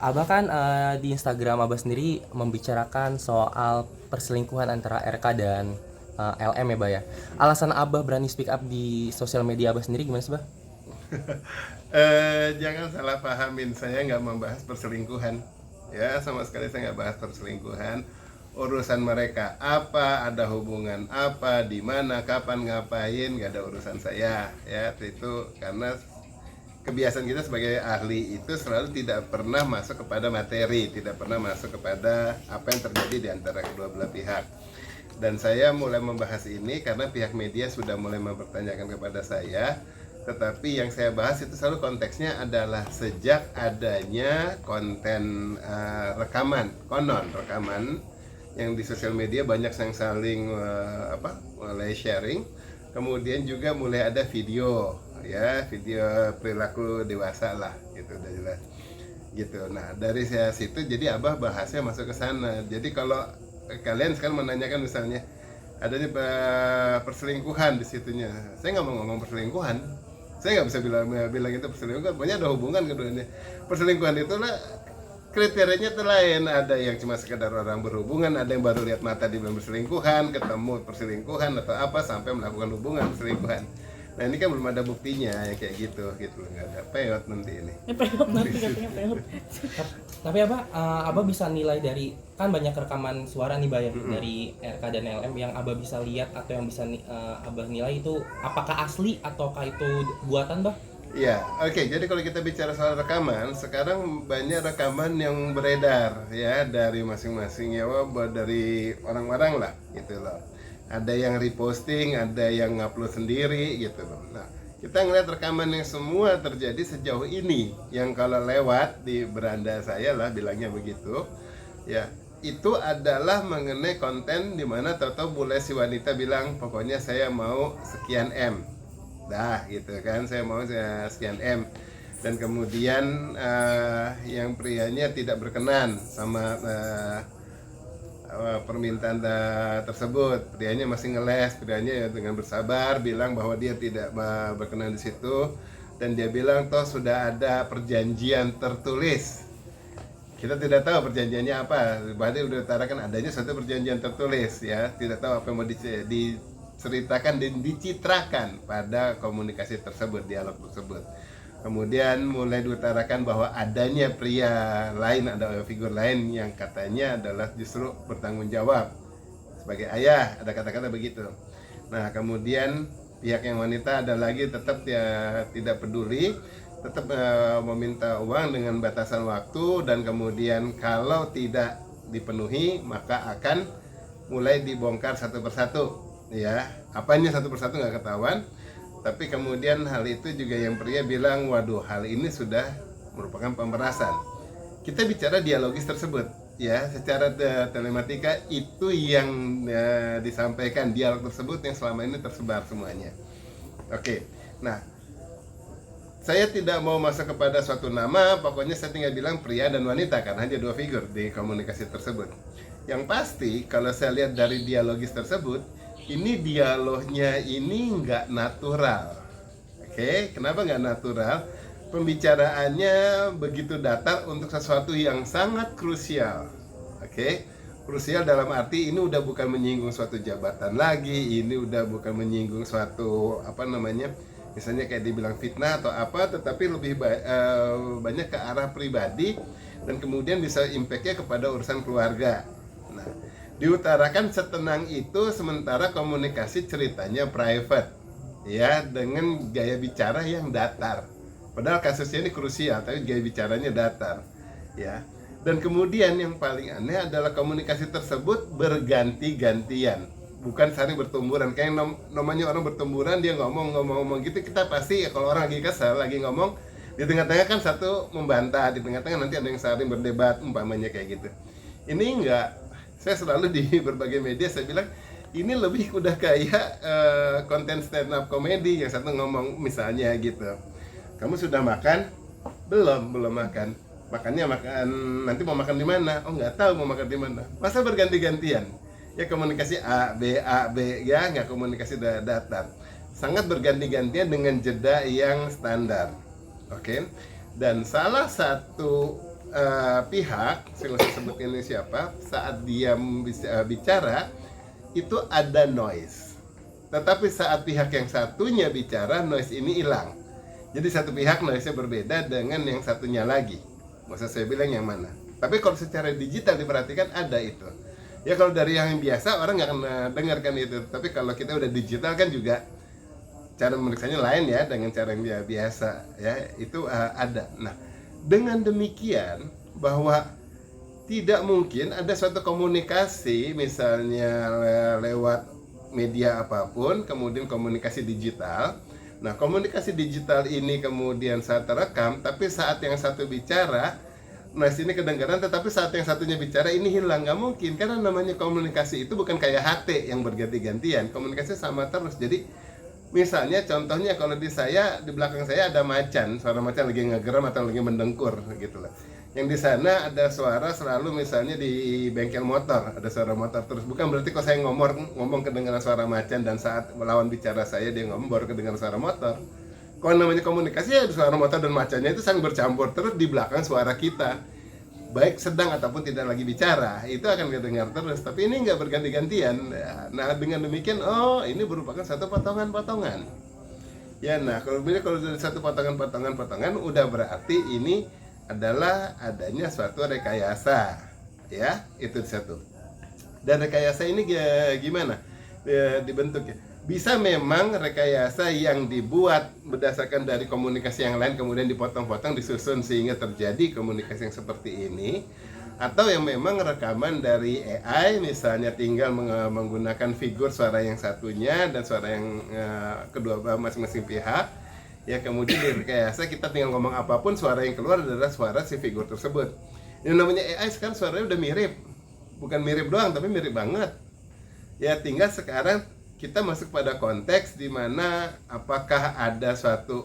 Abah kan di Instagram Abah sendiri membicarakan soal perselingkuhan antara RK dan LM ya, Bah ya. Alasan Abah berani speak up di sosial media Abah sendiri gimana sih, Bah? Jangan salah pahamin, saya nggak membahas perselingkuhan. Ya, sama sekali saya nggak bahas perselingkuhan. Urusan mereka apa, ada hubungan apa, di mana, kapan, ngapain, nggak ada urusan saya. Ya, itu karena kebiasaan kita sebagai ahli itu selalu tidak pernah masuk kepada materi, tidak pernah masuk kepada apa yang terjadi di antara kedua belah pihak. Dan saya mulai membahas ini karena pihak media sudah mulai mempertanyakan kepada saya. Tetapi yang saya bahas itu selalu konteksnya adalah sejak adanya konten konon rekaman yang di sosial media banyak yang saling mulai sharing. Kemudian juga mulai ada video, ya, video perilaku dewasa lah, gitu, udah jelas gitu. Nah, dari situ jadi Abah bahasnya masuk ke sana. Jadi kalau kalian sekarang menanyakan misalnya adanya perselingkuhan di situnya, saya nggak mau ngomong perselingkuhan, saya nggak bisa bilang itu perselingkuhan. Pokoknya ada hubungan keduanya. Perselingkuhan itulah kriterianya itu lain. Ada yang cuma sekedar orang berhubungan, ada yang baru lihat mata di dalam perselingkuhan, ketemu perselingkuhan atau apa sampai melakukan hubungan perselingkuhan. Nah, ini kan belum ada buktinya yang kayak gitu nggak ada peot nanti ini. Ini peot nanti katanya peot. Tapi Abah bisa nilai dari kan banyak rekaman suara nih, Bah ya, dari RK dan LM yang Abah bisa lihat atau yang bisa Abah nilai itu apakah asli ataukah itu buatan, Bah? Ya, oke. Jadi kalau kita bicara soal rekaman, sekarang banyak rekaman yang beredar ya dari masing-masing ya, dari orang-orang lah, gitu loh. Ada yang reposting, ada yang ngupload sendiri, gitu loh. Nah, kita ngeliat rekaman yang semua terjadi sejauh ini, yang kalau lewat di beranda saya lah bilangnya begitu, ya itu adalah mengenai konten dimana tahu-tahu boleh si wanita bilang pokoknya saya mau sekian M. Dah gitu kan, saya mau sekian M. Dan kemudian yang prianya tidak berkenan sama permintaan tersebut. Prianya masih ngeles, prianya ya dengan bersabar bilang bahwa dia tidak berkenan di situ. Dan dia bilang toh sudah ada perjanjian tertulis. Kita tidak tahu perjanjiannya apa. Berarti udah utarakan adanya satu perjanjian tertulis, ya. Tidak tahu apa yang mau diceritakan dan dicitrakan pada komunikasi tersebut, dialog tersebut. Kemudian mulai diutarakan bahwa adanya pria lain, ada figur lain yang katanya adalah justru bertanggung jawab sebagai ayah, ada kata-kata begitu. Nah, kemudian pihak yang wanita ada lagi tetap ya tidak peduli, tetap meminta uang dengan batasan waktu, dan kemudian kalau tidak dipenuhi maka akan mulai dibongkar satu persatu, ya. Apanya satu persatu nggak ketahuan, tapi kemudian hal itu juga yang pria bilang, waduh, hal ini sudah merupakan pemerasan. Kita bicara dialogis tersebut, ya, secara telematika itu yang disampaikan, dialog tersebut yang selama ini tersebar semuanya. Oke, nah, saya tidak mau masuk kepada suatu nama, pokoknya saya tinggal bilang pria dan wanita karena hanya dua figur di komunikasi tersebut. Yang pasti kalau saya lihat dari dialogis tersebut, ini dialognya ini nggak natural. Oke, kenapa nggak natural? Pembicaraannya begitu datar untuk sesuatu yang sangat krusial. Oke, krusial dalam arti ini udah bukan menyinggung suatu jabatan lagi, ini udah bukan menyinggung suatu misalnya kayak dibilang fitnah atau apa, tetapi lebih banyak ke arah pribadi dan kemudian bisa impactnya kepada urusan keluarga. Nah, diutarakan setenang itu sementara komunikasi ceritanya private, ya, dengan gaya bicara yang datar. Padahal kasusnya ini krusial, tapi gaya bicaranya datar, ya. Dan kemudian yang paling aneh adalah komunikasi tersebut berganti-gantian, bukan saling bertumburan. Kayak namanya orang bertumburan, dia ngomong gitu, kita pasti ya, kalau orang lagi kesal, lagi ngomong, di tengah-tengah kan satu membantah, di tengah-tengah nanti ada yang saling berdebat, umpamanya kayak gitu. Ini enggak. Saya selalu di berbagai media saya bilang ini lebih udah kayak konten stand up comedy, yang satu ngomong misalnya gitu, kamu sudah makan? Belum makan. Makannya makan nanti, mau makan di mana? Oh, nggak tahu mau makan di mana. Masa berganti-gantian? Ya, komunikasi A B, ya, nggak komunikasi datar. Sangat berganti-gantian dengan jeda yang standar. Oke. Dan salah satu pihak, saya nggak usah sebut ini siapa, saat dia bicara itu ada noise. Tetapi saat pihak yang satunya bicara, noise ini hilang. Jadi satu pihak noise-nya berbeda dengan yang satunya lagi. Nggak usah saya bilang yang mana. Tapi kalau secara digital diperhatikan ada itu. Ya kalau dari yang biasa orang nggak akan dengarkan itu. Tapi kalau kita udah digital kan juga cara memeriksanya lain ya dengan cara yang biasa ya, itu ada. Nah, dengan demikian bahwa tidak mungkin ada suatu komunikasi misalnya lewat media apapun, kemudian komunikasi digital. Nah, komunikasi digital ini kemudian saat terekam, tapi saat yang satu bicara, nah sini kedengaran, tetapi saat yang satunya bicara ini hilang. Nggak mungkin, karena namanya komunikasi itu bukan kayak HT yang berganti-gantian. Komunikasi sama terus. Jadi misalnya contohnya kalau di belakang saya ada macan, suara macan lagi ngegeram atau lagi mendengkur gitu lah. Yang di sana ada suara selalu, misalnya di bengkel motor ada suara motor terus. Bukan berarti kalau saya ngomong kedengaran suara macan dan saat lawan bicara saya dia ngomong baru kedengaran suara motor. Kalau namanya komunikasi ya suara motor dan macannya itu saling bercampur terus di belakang suara kita, baik sedang ataupun tidak lagi bicara, itu akan kedengar terus. Tapi ini nggak berganti-gantian. Nah, dengan demikian, oh ini merupakan satu potongan-potongan. Ya, nah kalau dari satu potongan-potongan, udah berarti ini adalah adanya suatu rekayasa. Ya, itu satu. Dan rekayasa ini gimana dibentuknya? Bisa memang rekayasa yang dibuat berdasarkan dari komunikasi yang lain kemudian dipotong-potong, disusun sehingga terjadi komunikasi yang seperti ini, atau yang memang rekaman dari AI, misalnya tinggal menggunakan figur suara yang satunya dan suara yang kedua masing-masing pihak, ya kemudian direkayasa kita tinggal ngomong apapun, suara yang keluar adalah suara si figur tersebut. Yang namanya AI sekarang suaranya udah mirip, bukan mirip doang tapi mirip banget. Ya tinggal sekarang kita masuk pada konteks di mana apakah ada suatu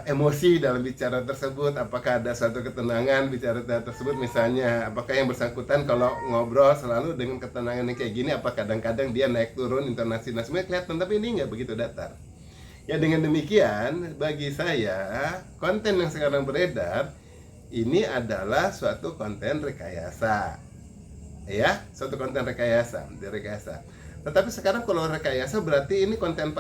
emosi dalam bicara tersebut, apakah ada suatu ketenangan bicara tersebut, misalnya apakah yang bersangkutan kalau ngobrol selalu dengan ketenangan yang kayak gini, apa kadang-kadang dia naik turun intonasi semuanya kelihatan, tapi ini nggak begitu datar. Ya dengan demikian bagi saya konten yang sekarang beredar ini adalah suatu konten rekayasa, ya suatu konten rekayasa, direkayasa. Tetapi sekarang kalau rekayasa berarti ini konten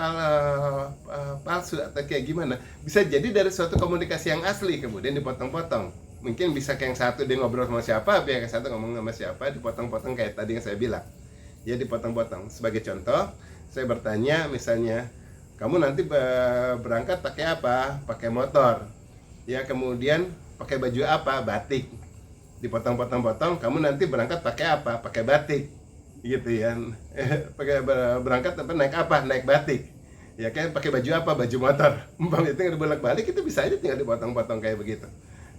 palsu atau kayak gimana? Bisa jadi dari suatu komunikasi yang asli kemudian dipotong-potong. Mungkin bisa kayak yang satu dia ngobrol sama siapa, biar yang satu ngomong sama siapa, dipotong-potong kayak tadi yang saya bilang. Ya dipotong-potong. Sebagai contoh, saya bertanya misalnya, kamu nanti berangkat pakai apa? Pakai motor. Ya kemudian pakai baju apa? Batik. Dipotong-potong-potong, kamu nanti berangkat pakai apa? Pakai batik. Gitu ya, pakai berangkat naik apa, naik batik, ya kan pakai baju apa, baju motor. Umpam itu nggak dibolak-balik, itu bisa aja tinggal dipotong-potong kayak begitu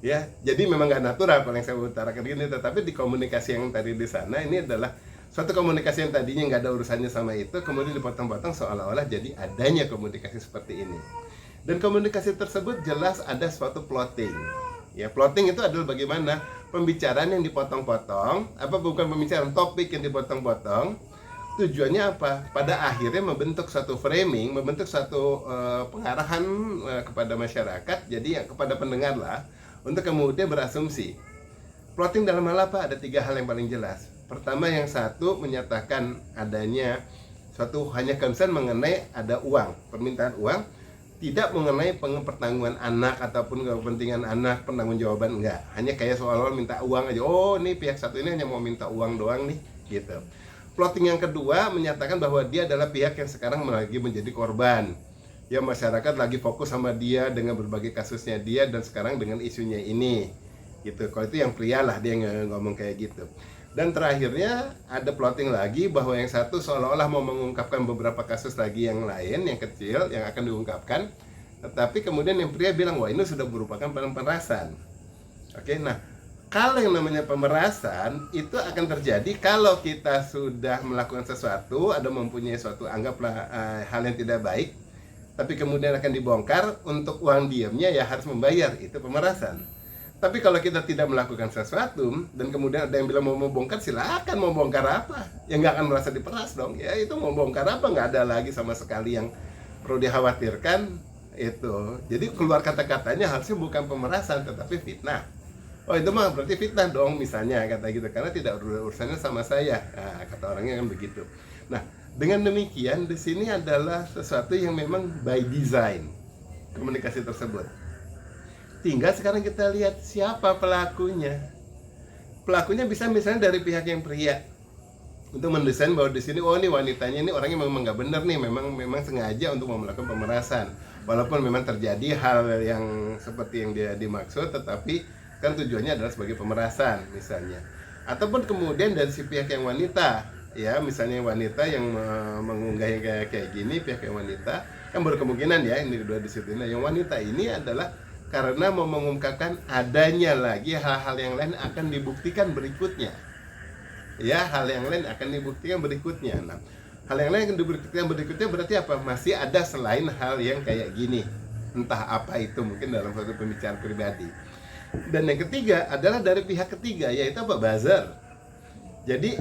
ya. Jadi memang nggak natural kalau yang saya utarakan gini, tetapi di komunikasi yang tadi di sana ini adalah suatu komunikasi yang tadinya nggak ada urusannya sama itu, kemudian dipotong-potong seolah-olah jadi adanya komunikasi seperti ini. Dan komunikasi tersebut jelas ada suatu plotting. Ya, plotting itu adalah bagaimana pembicaraan yang dipotong-potong, apa bukan pembicaraan, topik yang dipotong-potong. Tujuannya apa? Pada akhirnya membentuk satu framing, membentuk satu pengarahan kepada masyarakat, jadi ya, kepada pendengar lah, untuk kemudian berasumsi. Plotting dalam hal apa? Ada 3 hal yang paling jelas. Pertama, yang satu menyatakan adanya suatu hanya concern mengenai ada uang, permintaan uang, tidak mengenai pertanggungan anak ataupun kepentingan anak, penanggung-jawaban enggak. Hanya kayak soal minta uang aja. Oh, nih pihak satu ini hanya mau minta uang doang nih, gitu. Plotting yang kedua menyatakan bahwa dia adalah pihak yang sekarang lagi menjadi korban. Ya, masyarakat lagi fokus sama dia dengan berbagai kasusnya dia dan sekarang dengan isunya ini. Gitu. Kalau itu yang pria lah dia ngomong kayak gitu. Dan terakhirnya ada plotting lagi bahwa yang satu seolah-olah mau mengungkapkan beberapa kasus lagi yang lain, yang kecil, yang akan diungkapkan. Tetapi kemudian yang pria bilang, wah ini sudah merupakan pemerasan. Oke, nah kalau yang namanya pemerasan itu akan terjadi kalau kita sudah melakukan sesuatu, ada mempunyai suatu anggaplah hal yang tidak baik, tapi kemudian akan dibongkar, untuk uang diamnya ya harus membayar, itu pemerasan. Tapi kalau kita tidak melakukan sesuatu dan kemudian ada yang bilang mau bongkar, silakan mau bongkar apa, ya nggak akan merasa diperas dong. Ya itu mau bongkar apa, nggak ada lagi sama sekali yang perlu dikhawatirkan itu. Jadi keluar kata-katanya harusnya bukan pemerasan tetapi fitnah. Oh itu mah berarti fitnah dong misalnya kata gitu, karena tidak urusannya sama saya. Nah, kata orangnya kan begitu. Nah, dengan demikian di sini adalah sesuatu yang memang by design komunikasi tersebut. Tinggal sekarang kita lihat siapa pelakunya. Pelakunya bisa misalnya dari pihak yang pria untuk mendesain bahwa di sini oh ini wanitanya ini orangnya memang nggak benar nih, memang sengaja untuk melakukan pemerasan. Walaupun memang terjadi hal yang seperti yang dia dimaksud, tetapi kan tujuannya adalah sebagai pemerasan misalnya. Ataupun kemudian dari si pihak yang wanita, ya misalnya wanita yang mengunggah yang kayak gini, pihak yang wanita kan berkemungkinan ya ini kedua di situ. Nah, yang wanita ini adalah karena mau mengungkapkan adanya lagi hal-hal yang lain akan dibuktikan berikutnya. Ya, hal yang lain akan dibuktikan berikutnya. Nah, hal yang lain akan dibuktikan berikutnya berarti apa? Masih ada selain hal yang kayak gini. Entah apa itu, mungkin dalam suatu pembicaraan pribadi. Dan yang ketiga adalah dari pihak ketiga, yaitu apa? Buzzer. Jadi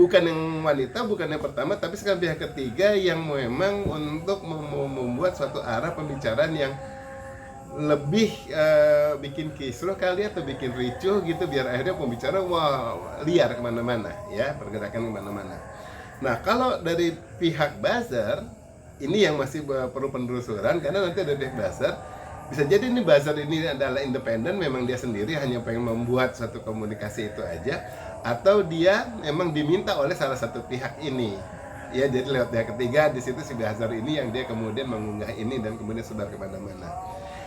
bukan yang wanita, bukan yang pertama, tapi sekarang pihak ketiga yang memang untuk membuat suatu arah pembicaraan yang lebih bikin kisruh kali atau bikin ricuh gitu, biar akhirnya pembicara liar kemana-mana ya, pergerakan kemana-mana. Nah kalau dari pihak buzzer ini yang masih perlu penelusuran, karena nanti ada pihak buzzer bisa jadi ini buzzer ini adalah independen, memang dia sendiri hanya pengen membuat suatu komunikasi itu aja, atau dia memang diminta oleh salah satu pihak ini ya, jadi lewat pihak ketiga di situ si buzzer ini yang dia kemudian mengunggah ini dan kemudian sebar kemana-mana.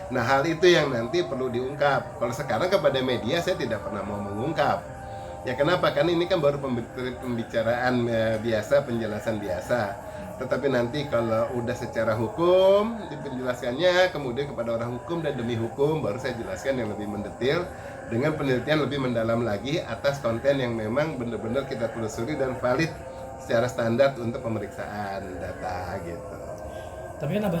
Nah hal itu yang nanti perlu diungkap. Kalau sekarang kepada media saya tidak pernah mau mengungkap. Ya kenapa? Karena ini kan baru pembicaraan biasa, penjelasan biasa. Tetapi nanti kalau udah secara hukum dipenjelaskannya, kemudian kepada orang hukum dan demi hukum, baru saya jelaskan yang lebih mendetail dengan penelitian lebih mendalam lagi atas konten yang memang benar-benar kita telusuri dan valid secara standar untuk pemeriksaan data gitu. Tapi kan Abah